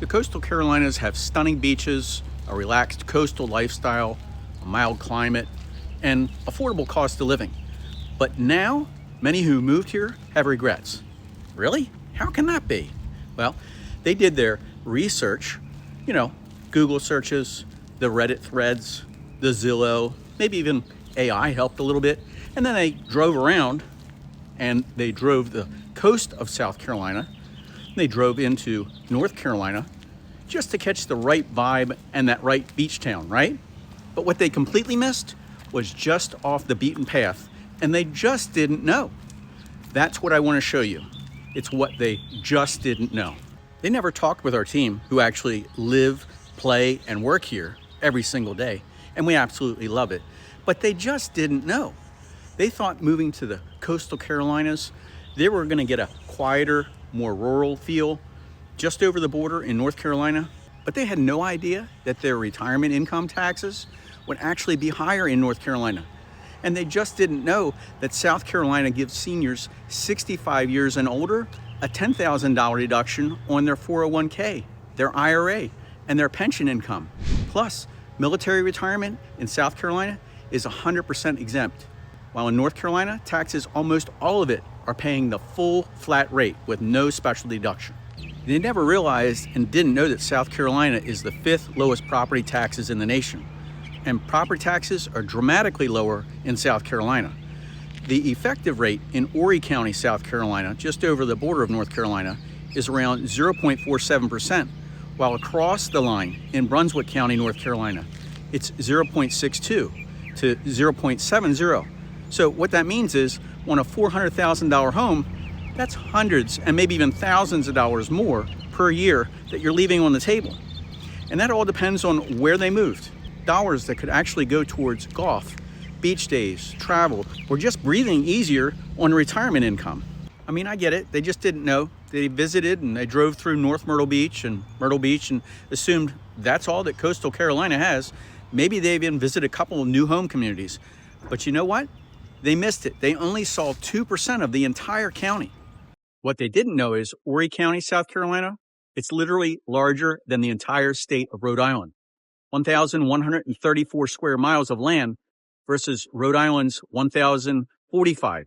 The coastal Carolinas have stunning beaches, a relaxed coastal lifestyle, a mild climate, and affordable cost of living. But now, many who moved here have regrets. Really? How can that be? Well, they did their research, Google searches, the Reddit threads, the Zillow, maybe even AI helped a little bit. And then they drove around and they drove the coast of South Carolina. They drove into North Carolina just to catch the right vibe and that right beach town, right? But what they completely missed was just off the beaten path, and they just didn't know. That's what I want to show you. It's what they just didn't know. They never talked with our team who actually live, play, and work here every single day, and we absolutely love it. But they just didn't know. They thought moving to the coastal Carolinas, they were going to get a quieter, more rural feel just over the border in North Carolina, but they had no idea that their retirement income taxes would actually be higher in North Carolina. And they just didn't know that South Carolina gives seniors 65 years and older a $10,000 deduction on their 401k, their IRA, and their pension income. Plus, military retirement in South Carolina is 100% exempt, while in North Carolina, taxes, almost all of it, are paying the full flat rate with no special deduction. They never realized and didn't know that South Carolina is the 5th lowest property taxes in the nation. And property taxes are dramatically lower in South Carolina. The effective rate in Ory County, South Carolina, just over the border of North Carolina, is around 0.47%, while across the line in Brunswick County, North Carolina, it's 0.62 to 0.70. So what that means is on a $400,000 home, that's hundreds and maybe even thousands of dollars more per year that you're leaving on the table. And that all depends on where they moved. Dollars that could actually go towards golf, beach days, travel, or just breathing easier on retirement income. I mean, I get it. They just didn't know. They visited and they drove through North Myrtle Beach and assumed that's all that coastal Carolina has. Maybe they even visited a couple of new home communities. But you know what? They missed it. They only saw 2% of the entire county. What they didn't know is Ory County, South Carolina, it's literally larger than the entire state of Rhode Island. 1,134 square miles of land versus Rhode Island's 1,045.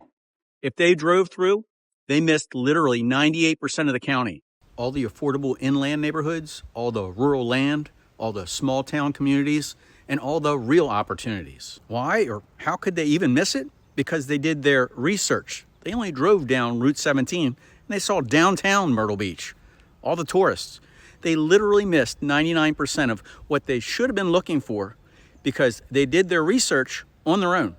If they drove through, they missed literally 98% of the county. All the affordable inland neighborhoods, all the rural land, all the small town communities, and all the real opportunities. Why or how could they even miss it? Because they did their research. They only drove down Route 17 and they saw downtown Myrtle Beach, all the tourists. They literally missed 99% of what they should have been looking for because they did their research on their own.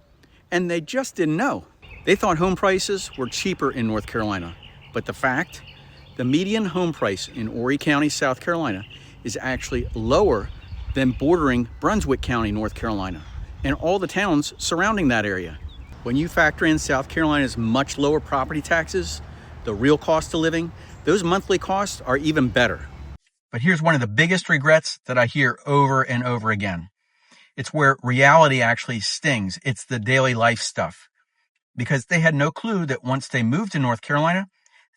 And they just didn't know. They thought home prices were cheaper in North Carolina. But the median home price in Ory County, South Carolina is actually lower than bordering Brunswick County, North Carolina, and all the towns surrounding that area. When you factor in South Carolina's much lower property taxes, the real cost of living, those monthly costs are even better. But here's one of the biggest regrets that I hear over and over again. It's where reality actually stings. It's the daily life stuff. Because they had no clue that once they moved to North Carolina,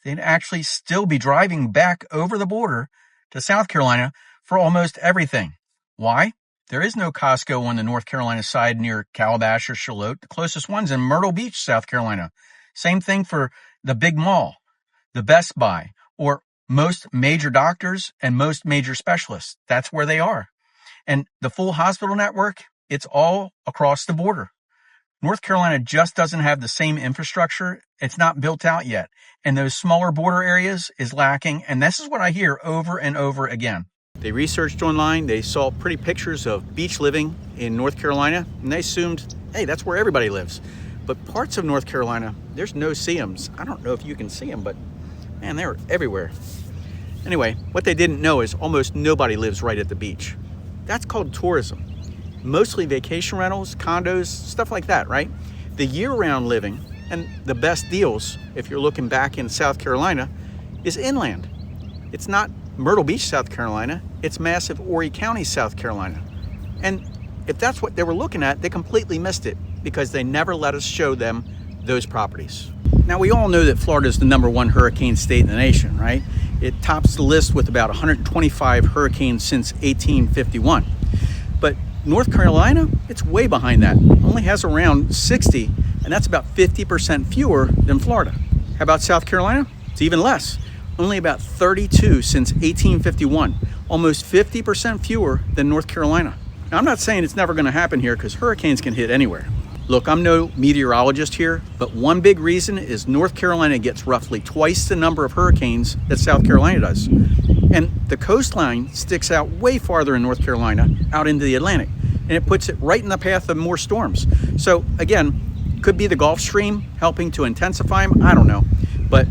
they'd actually still be driving back over the border to South Carolina for almost everything. Why? There is no Costco on the North Carolina side near Calabash or Charlotte. The closest one's in Myrtle Beach, South Carolina. Same thing for the big mall, the Best Buy, or most major doctors and most major specialists. That's where they are. And the full hospital network, it's all across the border. North Carolina just doesn't have the same infrastructure. It's not built out yet. And those smaller border areas is lacking. And this is what I hear over and over again. They researched online. They saw pretty pictures of beach living in North Carolina. And they assumed, hey, that's where everybody lives. But parts of North Carolina, there's no see-ems. I don't know if you can see them, but man, they're everywhere. Anyway, what they didn't know is almost nobody lives right at the beach. That's called tourism. Mostly vacation rentals, condos, stuff like that, right? The year-round living and the best deals, if you're looking back in South Carolina, is inland. It's not Myrtle Beach, South Carolina. It's massive Ory County, South Carolina. And if that's what they were looking at, they completely missed it because they never let us show them those properties. Now, we all know that Florida is the #1 hurricane state in the nation, right? It tops the list with about 125 hurricanes since 1851. But North Carolina, it's way behind that. Only has around 60, and that's about 50% fewer than Florida. How about South Carolina? It's even less. Only about 32 since 1851. Almost 50% fewer than North Carolina. Now, I'm not saying it's never going to happen here because hurricanes can hit anywhere. Look, I'm no meteorologist here, but one big reason is North Carolina gets roughly twice the number of hurricanes that South Carolina does. And the coastline sticks out way farther in North Carolina, out into the Atlantic, and it puts it right in the path of more storms. So again, could be the Gulf Stream helping to intensify them, I don't know. But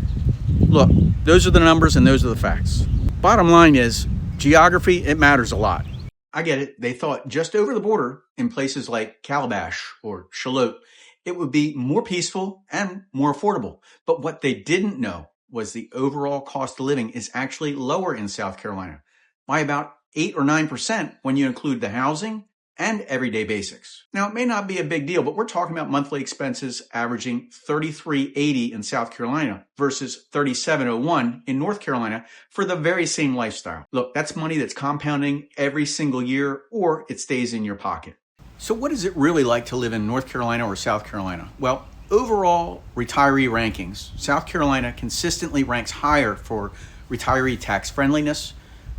look, those are the numbers and those are the facts. Bottom line is, geography, it matters a lot. I get it. They thought just over the border in places like Calabash or Charlotte, it would be more peaceful and more affordable. But what they didn't know was the overall cost of living is actually lower in South Carolina by about 8 or 9% when you include the housing and everyday basics. Now, it may not be a big deal, but we're talking about monthly expenses averaging $33.80 in South Carolina versus $37.01 in North Carolina for the very same lifestyle. Look, that's money that's compounding every single year, or it stays in your pocket. So what is it really like to live in North Carolina or South Carolina? Well, overall retiree rankings, South Carolina consistently ranks higher for retiree tax friendliness,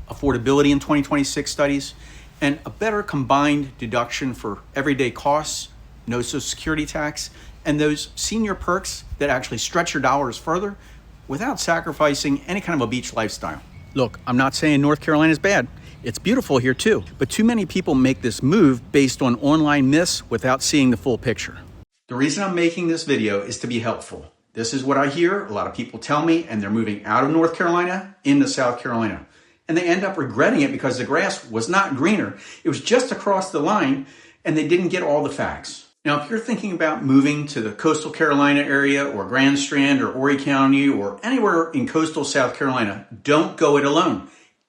affordability in 2026 studies, and a better combined deduction for everyday costs, no Social Security tax, and those senior perks that actually stretch your dollars further without sacrificing any kind of a beach lifestyle. Look, I'm not saying North Carolina is bad. It's beautiful here too, but too many people make this move based on online myths without seeing the full picture. The reason I'm making this video is to be helpful. This is what I hear a lot of people tell me, and they're moving out of North Carolina into South Carolina. And they end up regretting it because the grass was not greener. It was just across the line and they didn't get all the facts. Now, if you're thinking about moving to the coastal Carolina area or Grand Strand or Ory County or anywhere in coastal South Carolina, don't go it alone.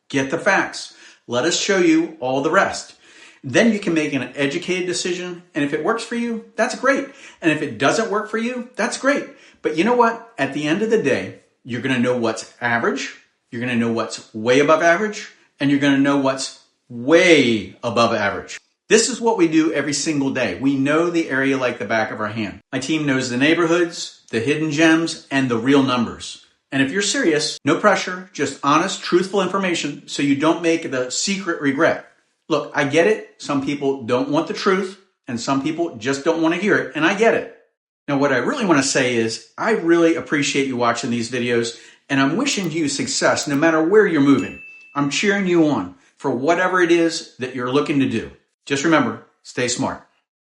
Get the facts. Let us show you all the rest. Then you can make an educated decision. And if it works for you, that's great. And if it doesn't work for you, that's great. But you know what? At the end of the day, you're going to know what's average. You're going to know what's way above average, and you're going to know what's way above average. This is what we do every single day. We know the area like the back of our hand. My team knows the neighborhoods, the hidden gems, and the real numbers. And if you're serious, no pressure, just honest, truthful information so you don't make the secret regret. Look, I get it. Some people don't want the truth, and some people just don't want to hear it, and I get it. Now, what I really want to say is I really appreciate you watching these videos, and I'm wishing you success no matter where you're moving. I'm cheering you on for whatever it is that you're looking to do. Just remember, stay smart.